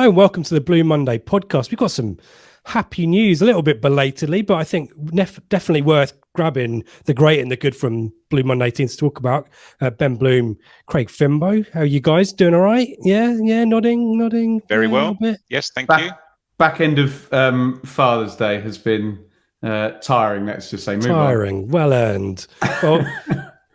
Hello and welcome to the Blue Monday podcast. We've got some happy news, a little bit belatedly, but I think definitely worth grabbing the great and the good from Blue Monday teams to talk about. Ben Bloom, Craig Fimbo. How are you guys? Doing all right? Yeah, nodding. Very well. A little bit. Yes, thank you. Back end of Father's Day has been tiring, let's just say. Tiring, well earned. Well,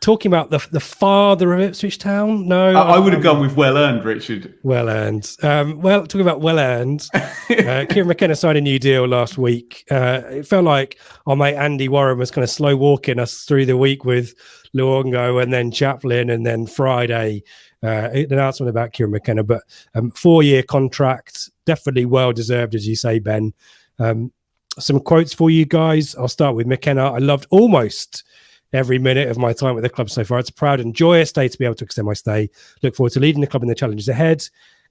talking about the father of Ipswich Town. No, I would have gone with well earned, Richard. Well earned. Talking about well earned. Kieran McKenna signed a new deal last week. It felt like our mate Andy Warren was kind of slow walking us through the week with Luongo and then Chaplin and then Friday. An announcement about Kieran McKenna, but 4-year contract, definitely well deserved, as you say, Ben. Some quotes for you guys. I'll start with McKenna. I loved almost every minute of my time with the club so far. It's a proud and joyous day to be able to extend my stay. Look forward to leading the club in the challenges ahead.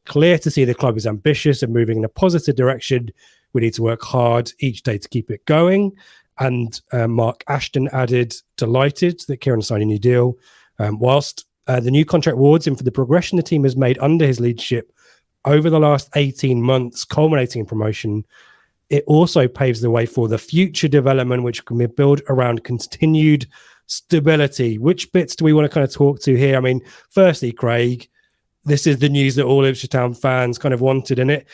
Clear to see the club is ambitious and moving in a positive direction. We need to work hard each day to keep it going. And Mark Ashton added, delighted that Kieran signed a new deal. Whilst the new contract rewards him for the progression the team has made under his leadership over the last 18 months, culminating in promotion, it also paves the way for the future development, which can be built around continued stability. Which bits do we want to kind of talk to here? I mean, firstly, Craig, this is the news that all Ipswich Town fans kind of wanted, and it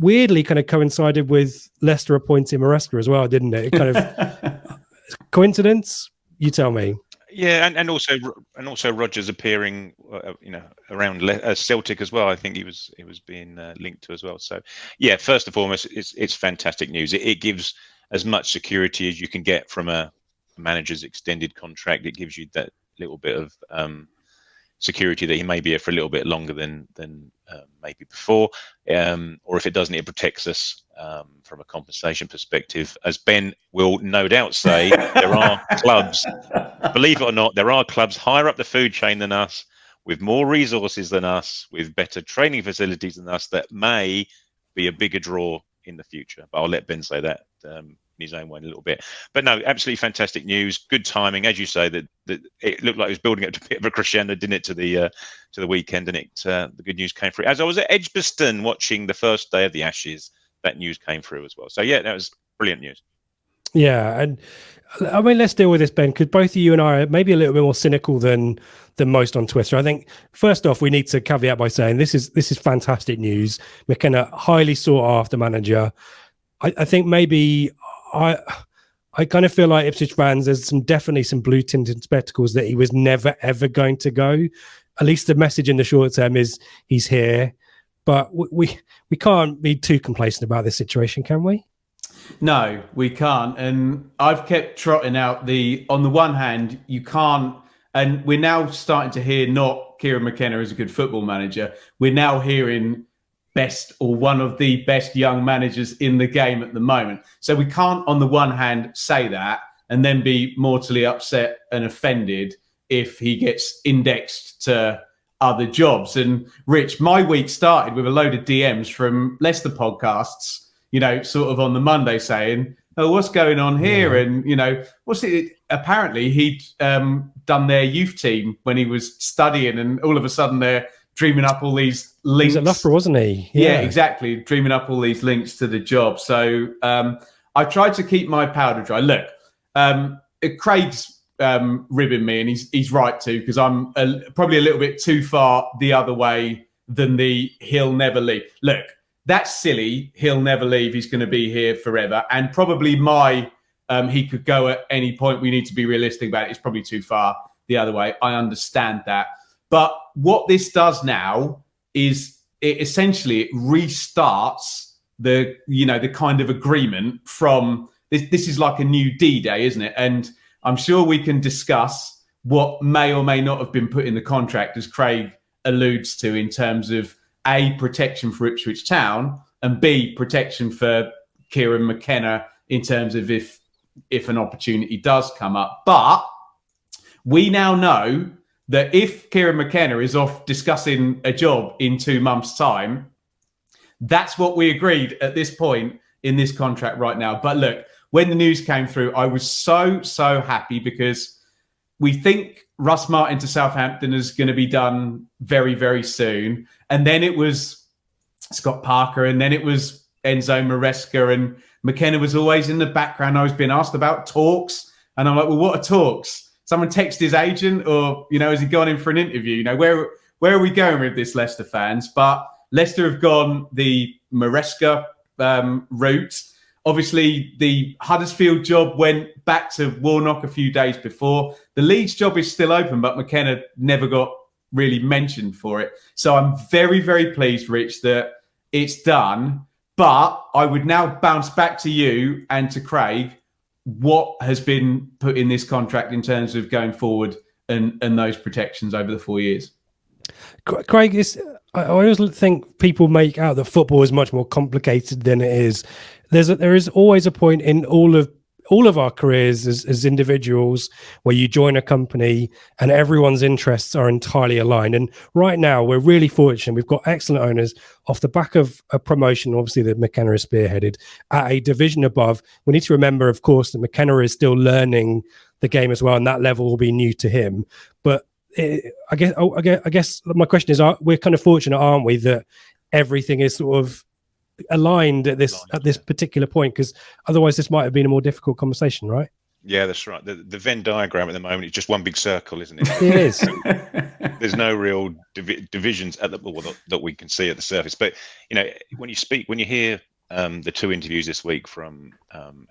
weirdly kind of coincided with Leicester appointing Maresca as well, didn't it? It kind of coincidence? You tell me. Yeah, and also Rodgers appearing, around Celtic as well. I think he was being linked to as well. So, yeah, first and foremost, it's fantastic news. It gives as much security as you can get from a manager's extended contract. It gives you that little bit of security that he may be here for a little bit longer than maybe before, or if it doesn't, it protects us from a compensation perspective. As Ben will no doubt say, there are clubs, believe it or not, there are clubs higher up the food chain than us, with more resources than us, with better training facilities than us, that may be a bigger draw in the future. But I'll let Ben say that in his own way in a little bit. But no, absolutely fantastic news. Good timing, as you say. That it looked like it was building up to a bit of a crescendo, didn't it, to the weekend? And the good news came through. As I was at Edgbaston watching the first day of the Ashes, that news came through as well. So yeah, that was brilliant news. Yeah, and I mean, let's deal with this, Ben, because both of you and I are maybe a little bit more cynical than most on Twitter. I think first off, we need to caveat by saying this is fantastic news. McKenna, highly sought after manager. I think maybe I kind of feel like Ipswich fans, there's definitely some blue tinted spectacles that he was never ever going to go. At least the message in the short term is he's here, but we can't be too complacent about this situation, can we? No, we can't. And I've kept trotting out on the one hand, you can't, and we're now starting to hear not Kieran McKenna is a good football manager. We're now hearing best or one of the best young managers in the game at the moment. So we can't, on the one hand, say that and then be mortally upset and offended if he gets indexed to other jobs. And Rich, my week started with a load of DMs from Leicester podcasts, sort of on the Monday saying, oh, what's going on here? Yeah. And, what's it? Apparently he'd done their youth team when he was studying, and all of a sudden they're dreaming up all these links. He was at Loughborough, wasn't he? Yeah, exactly. Dreaming up all these links to the job. So I tried to keep my powder dry. Look, Craig's ribbing me, and he's right to, because I'm probably a little bit too far the other way than the he'll never leave. Look, that's silly. He'll never leave. He's going to be here forever. And probably he could go at any point. We need to be realistic about it. It's probably too far the other way. I understand that. But what this does now is it restarts the kind of agreement from this is like a new D-Day, isn't it? And I'm sure we can discuss what may or may not have been put in the contract, as Craig alludes to, in terms of A, protection for Ipswich Town, and B, protection for Kieran McKenna in terms of if an opportunity does come up. But we now know that if Kieran McKenna is off discussing a job in 2 months' time, that's what we agreed at this point in this contract right now. But look, when the news came through, I was so happy, because we think Russ Martin to Southampton is going to be done very, very soon. And then it was Scott Parker, and then it was Enzo Maresca, and McKenna was always in the background. I was being asked about talks, and I'm like, well, what are talks? Someone text his agent, or has he gone in for an interview? Where are we going with this, Leicester fans? But Leicester have gone the Maresca route. Obviously, the Huddersfield job went back to Warnock a few days before. The Leeds job is still open, but McKenna never got really mentioned for it. So I'm very, very pleased, Rich, that it's done. But I would now bounce back to you and to Craig. What has been put in this contract in terms of going forward and those protections over the 4 years? Craig, I always think people make out that football is much more complicated than it is. There is always a point in all of our careers as individuals where you join a company and everyone's interests are entirely aligned. And right now, we're really fortunate. We've got excellent owners off the back of a promotion, obviously, that McKenna has spearheaded at a division above. We need to remember, of course, that McKenna is still learning the game as well, and that level will be new to him. But I guess my question is, we're kind of fortunate, aren't we, that everything is sort of aligned at this particular point, because otherwise this might have been a more difficult conversation, right? Yeah, that's right. The Venn diagram at the moment is just one big circle, isn't it? It is. There's no real divisions that we can see at the surface. But when you hear the two interviews this week from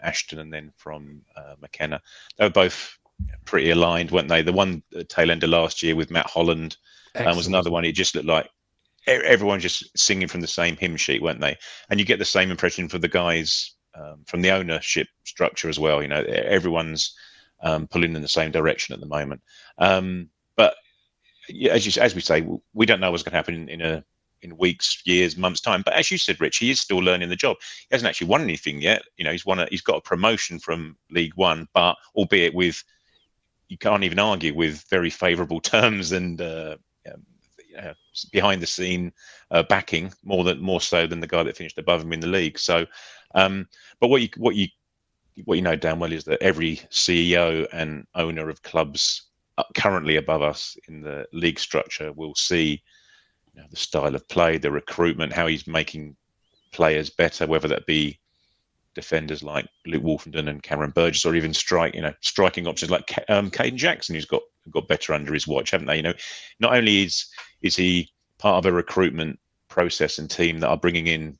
Ashton and then from McKenna, they were both pretty aligned, weren't they? The one tail end of last year with Matt Holland was another one. It just looked like everyone just singing from the same hymn sheet, weren't they? And you get the same impression for the guys from the ownership structure as well. Everyone's pulling in the same direction at the moment. But as we say, we don't know what's going to happen in weeks, years, months' time. But as you said, Rich, he is still learning the job. He hasn't actually won anything yet. He's got a promotion from League One, but albeit with, you can't even argue, with very favourable terms and behind the scene backing more so than the guy that finished above him in the league. So, but what you know damn well is that every CEO and owner of clubs currently above us in the league structure will see the style of play, the recruitment, how he's making players better, whether that be defenders like Luke Wolfenden and Cameron Burgess, or even striking options like Caden Jackson, who's got better under his watch, haven't they? Not only is he part of a recruitment process and team that are bringing in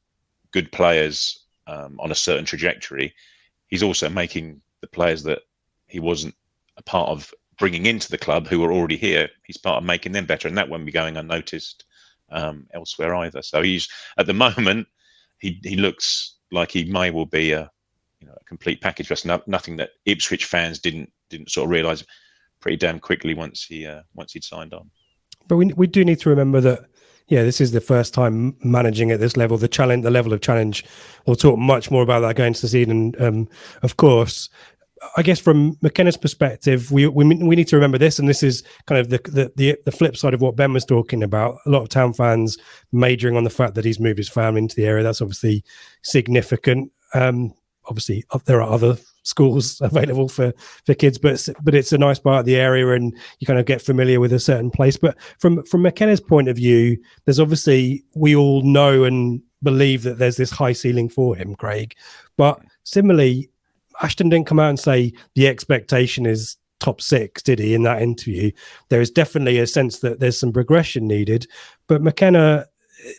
good players on a certain trajectory, he's also making the players that he wasn't a part of bringing into the club, who were already here, he's part of making them better, and that won't be going unnoticed elsewhere either. So he's, at the moment, he looks like he may well be a complete package. That's nothing that Ipswich fans didn't sort of realise pretty damn quickly once he'd signed on. But we do need to remember that, this is the first time managing at this level. The level of challenge, we'll talk much more about that going into the season. Of course, I guess from McKenna's perspective, we need to remember this, and this is kind of the flip side of what Ben was talking about. A lot of Town fans majoring on the fact that he's moved his family into the area. That's obviously significant. Obviously, there are other schools available for kids, but it's a nice part of the area, and you kind of get familiar with a certain place. But from McKenna's point of view, there's obviously, we all know and believe that there's this high ceiling for him, Craig. But similarly, Ashton didn't come out and say the expectation is top 6, did he, in that interview? There is definitely a sense that there's some progression needed, but McKenna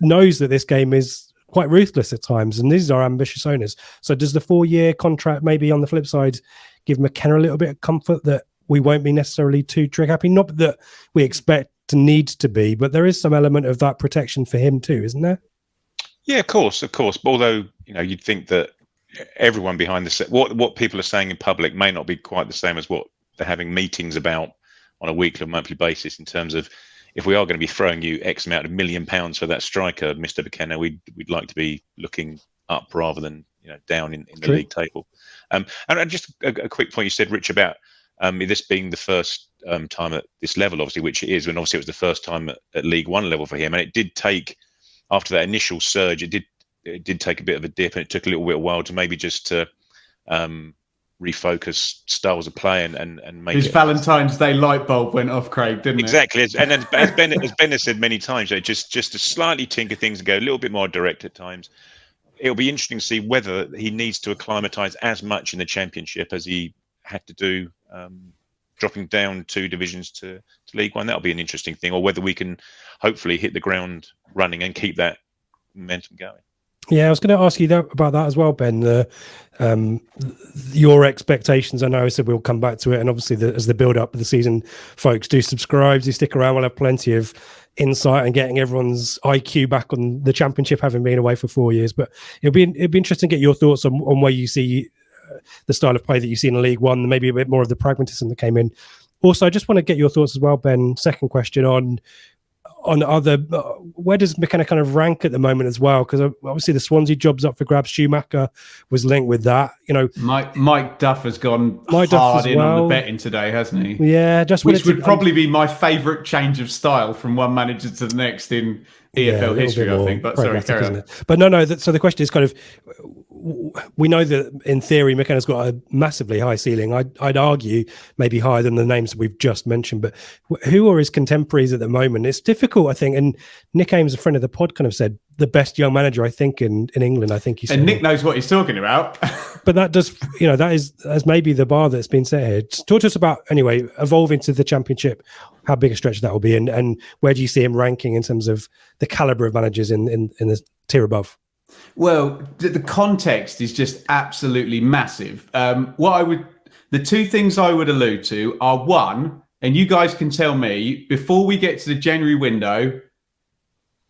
knows that this game is quite ruthless at times, and these are ambitious owners. So does the 4-year contract, maybe on the flip side, give McKenna a little bit of comfort that we won't be necessarily too trick happy? Not that we expect to need to be, but there is some element of that protection for him too, isn't there? Yeah, of course. But although, you'd think that everyone behind the set, what people are saying in public may not be quite the same as what they're having meetings about on a weekly or monthly basis, in terms of, if we are going to be throwing you X amount of £1 million for that striker, Mr. McKenna, we'd like to be looking up rather than down in the league table. And just a quick point you said, Rich, about this being the first time at this level, obviously, which it is, when obviously it was the first time at League One level for him, and it did take, after that initial surge, it did take a bit of a dip, and it took a little bit of while to maybe just to refocus styles of play and make his it. Valentine's Day light bulb went off, Craig, didn't exactly. It? And then, as Ben has said many times, just to slightly tinker things and go a little bit more direct at times. It'll be interesting to see whether he needs to acclimatise as much in the Championship as he had to do, dropping down 2 divisions to League One. That'll be an interesting thing, or whether we can hopefully hit the ground running and keep that momentum going. Yeah, I was going to ask you about that as well, Ben. Your expectations. I know I said we'll come back to it, and obviously as the build up of the season, folks, do subscribe, do stick around. We'll have plenty of insight and getting everyone's IQ back on the Championship, having been away for 4 years. But it'd be interesting to get your thoughts on where you see the style of play that you see in League One, maybe a bit more of the pragmatism that came in. Also, I just want to get your thoughts as well, Ben. Second question on other, where does McKenna kind of rank at the moment as well? Because obviously the Swansea job's up for grabs. Schumacher was linked with that. Mike Duff has gone hard in on the betting today, hasn't he? Yeah, which would probably be my favourite change of style from one manager to the next in EFL history, I think. But sorry, carry on. But no. So the question is kind of, we know that in theory McKenna's got a massively high ceiling. I'd argue maybe higher than the names we've just mentioned. But who are his contemporaries at the moment? It's difficult, I think. And Nick Ames, a friend of the pod, kind of said the best young manager, I think, in England. I think he said. And Nick knows what he's talking about. But that does, that's maybe the bar that's been set here. Talk to us about, anyway, evolving to the Championship, how big a stretch that will be, and where do you see him ranking in terms of the calibre of managers in the tier above? Well, the context is just absolutely massive. The 2 things I would allude to are, one, and you guys can tell me, before we get to the January window,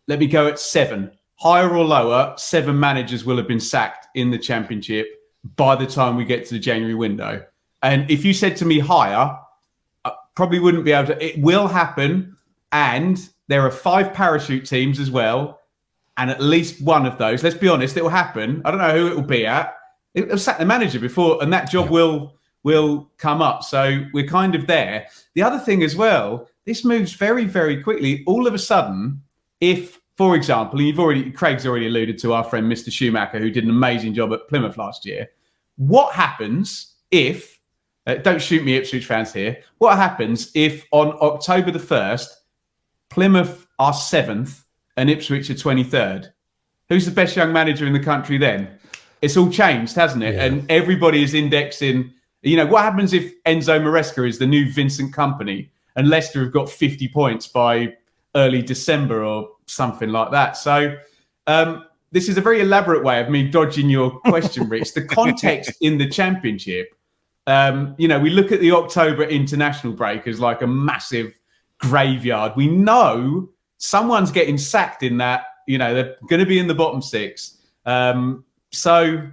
let me go at 7. Higher or lower, 7 managers will have been sacked in the Championship by the time we get to the January window. And if you said to me higher, I probably wouldn't be able to. It will happen. And there are 5 parachute teams as well. And at least one of those, let's be honest, it will happen. I don't know who it will be at. It'll sack the manager before, and that job will come up. So we're kind of there. The other thing as well, this moves very, very quickly. All of a sudden, if, for example, and Craig's already alluded to our friend Mr. Schumacher, who did an amazing job at Plymouth last year. What happens if, don't shoot me Ipswich fans here, what happens if on October the 1st, Plymouth are 7th, and Ipswich are 23rd. Who's the best young manager in the country then? It's all changed, hasn't it? Yeah. And everybody is indexing. What happens if Enzo Maresca is the new Vincent Kompany and Leicester have got 50 points by early December or something like that? So this is a very elaborate way of me dodging your question, Rich. The context in the Championship, we look at the October international break as like a massive graveyard. We know someone's getting sacked in that, they're going to be in the bottom 6. So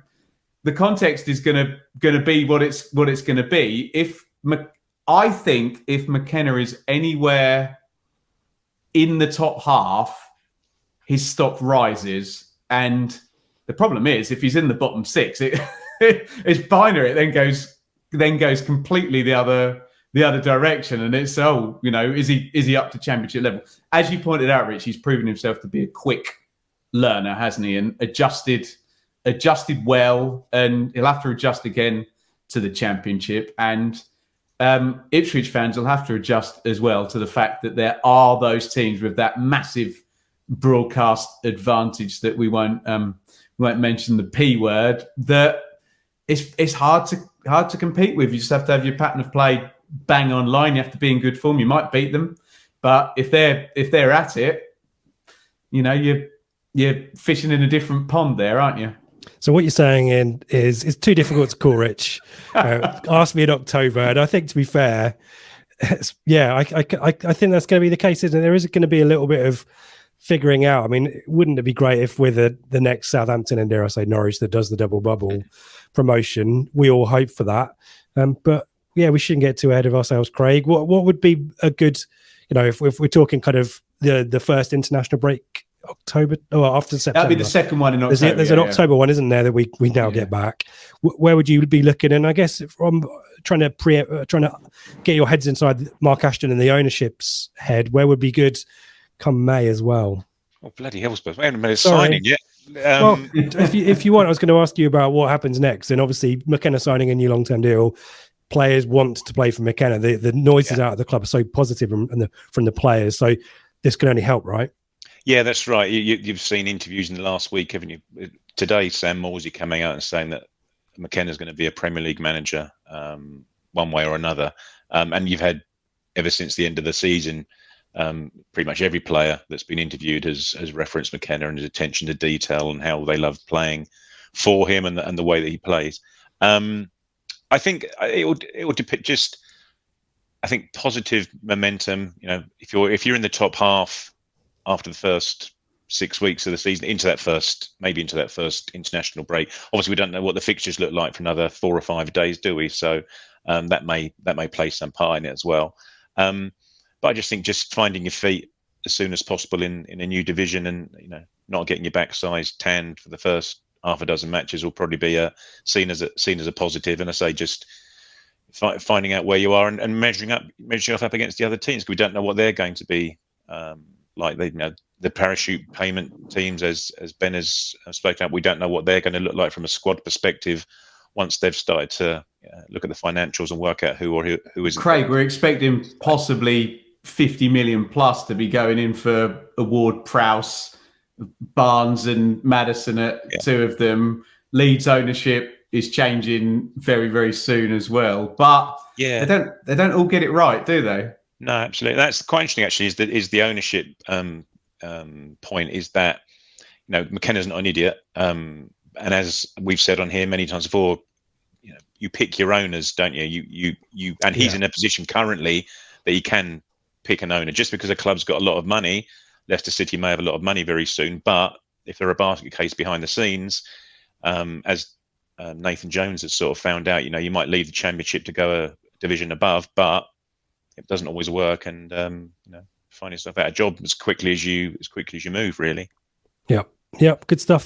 the context is going to be what it's going to be. I think if McKenna is anywhere in the top half, his stock rises. And the problem is, if he's in the bottom 6, it's binary. It then goes completely the other direction, and it's is he up to Championship level? As you pointed out, Rich, he's proven himself to be a quick learner, hasn't he? And adjusted well, and he'll have to adjust again to the Championship. And Ipswich fans will have to adjust as well to the fact that there are those teams with that massive broadcast advantage that we won't mention the P word, that it's hard to compete with. You just have to have your pattern of play bang on line. You have to be in good form. You might beat them, but if they're at it, you're fishing in a different pond there, aren't you? So what you're saying is it's too difficult to call, Rich. Ask me in October, and I think, to be fair, I think that's going to be the case, isn't it? There is going to be a little bit of figuring out. I mean, wouldn't it be great if with the next Southampton and, dare I say, Norwich that does the double bubble promotion, we all hope for that. But yeah, we shouldn't get too ahead of ourselves, Craig. What would be a good, if we're talking kind of the first international break, October or after September? That'd be the second one in October. There's an October one, isn't there, that we now get back? Where would you be looking? And I guess from trying to get your heads inside Mark Ashton and the ownership's head, where would be good come May as well? Oh, bloody hell, Spurs. We haven't made a signing yet. Well, if you want, I was going to ask you about what happens next. And obviously, McKenna signing a new long-term deal. Players want to play for McKenna. The noises out of the club are so positive from the players. So this can only help, right? Yeah, that's right. You've seen interviews in the last week, haven't you? Today, Sam Morsey coming out and saying that McKenna's going to be a Premier League manager one way or another. And you've had, ever since the end of the season, pretty much every player that's been interviewed has referenced McKenna and his attention to detail and how they love playing for him and the way that he plays. I think it will depict just, I think, positive momentum. You know, if you're in the top half after the first 6 weeks of the season, into that first international break. Obviously, we don't know what the fixtures look like for another 4 or 5 days, do we? So that may play some part in it as well. But I just think just finding your feet as soon as possible in a new division, and not getting your backside tanned for the first half a dozen matches will probably be seen as a positive. And I say just finding out where you are and measuring yourself up against the other teams, because we don't know what they're going to be like. The parachute payment teams, as Ben has spoken about, we don't know what they're going to look like from a squad perspective once they've started to look at the financials and work out who is. Craig, we're expecting possibly 50 million plus to be going in for Ward-Prowse, Barnes and Maddison at two of them. Leeds ownership is changing very, very soon as well. But they don't all get it right, do they? No, absolutely. That's quite interesting, actually, is the ownership point, is that McKenna's not an idiot. And as we've said on here many times before, you pick your owners, don't you? And he's in a position currently that he can pick an owner. Just because a club's got a lot of money, Leicester City may have a lot of money very soon, but if they're a basket case behind the scenes, as Nathan Jones has sort of found out, you might leave the Championship to go a division above, but it doesn't always work, and find yourself out a job as quickly as you move, really. Yeah, good stuff.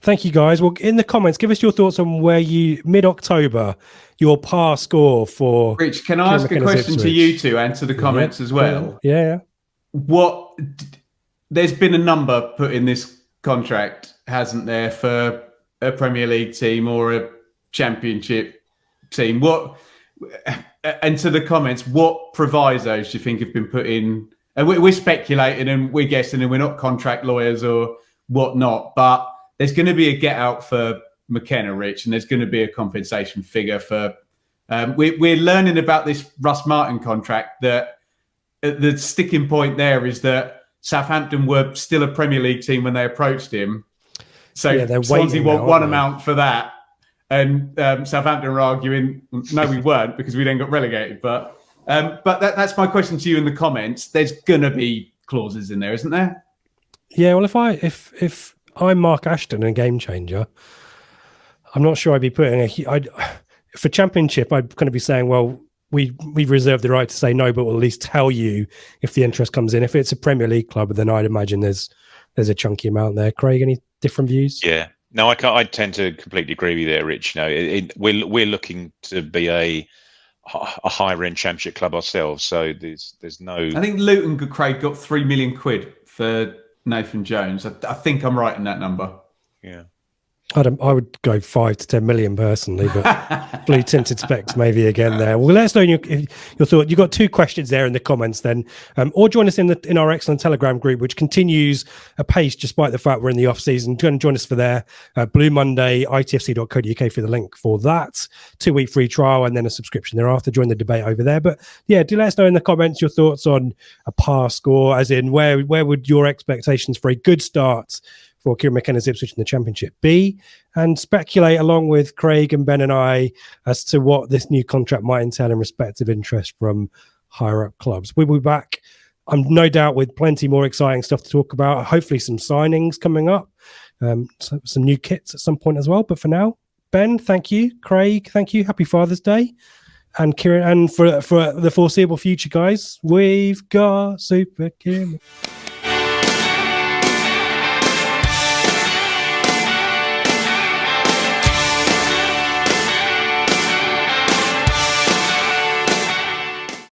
Thank you, guys. Well, in the comments, give us your thoughts on where mid-October, your par score for. Rich, can I ask a question to you two and to the comments as well? Yeah. There's been a number put in this contract, hasn't there, for a Premier League team or a Championship team? And to the comments, what provisos do you think have been put in? And we're speculating and we're guessing, and we're not contract lawyers or whatnot, but there's going to be a get out for McKenna, Rich, and there's going to be a compensation figure for. We're learning about this Russ Martin contract. That the sticking point there is that Southampton were still a Premier League team when they approached him. So Swansea want one amount for that, and Southampton are arguing, no, we weren't, because we then got relegated. But that's my question to you in the comments. There's going to be clauses in there, isn't there? Yeah, well, if I'm Mark Ashton, a game changer, I'm not sure I'd be putting for Championship. I'm going to be saying, well, we've reserved the right to say no, but we'll at least tell you if the interest comes in. If it's a Premier League club, then I'd imagine there's a chunky amount there. Craig, any different views? Yeah, no, I tend to completely agree with you there, Rich. We're looking to be a higher end Championship club ourselves, so there's no. I think Luton, Craig, got £3 million for Nathan Jones. I think I'm right in that number. Yeah. I would go 5 to 10 million personally, but blue tinted specs maybe again there. Well, let us know your thought. You've got 2 questions there in the comments then, or join us in our excellent Telegram group, which continues apace despite the fact we're in the off season. Join us for there. Blue Monday, ITFC.co.uk for the link for that 2-week free trial, and then a subscription thereafter. Join the debate over there. But yeah, do let us know in the comments your thoughts on a par score, as in where would your expectations for a good start for Kieran McKenna's Ipswich in the Championship be, and speculate along with Craig and Ben and I as to what this new contract might entail in respect of interest from higher up clubs. We'll be back, I'm no doubt, with plenty more exciting stuff to talk about. Hopefully some signings coming up, some new kits at some point as well. But for now, Ben, thank you. Craig, thank you. Happy Father's Day. And Kieran, and for the foreseeable future, guys, we've got Super Kieran.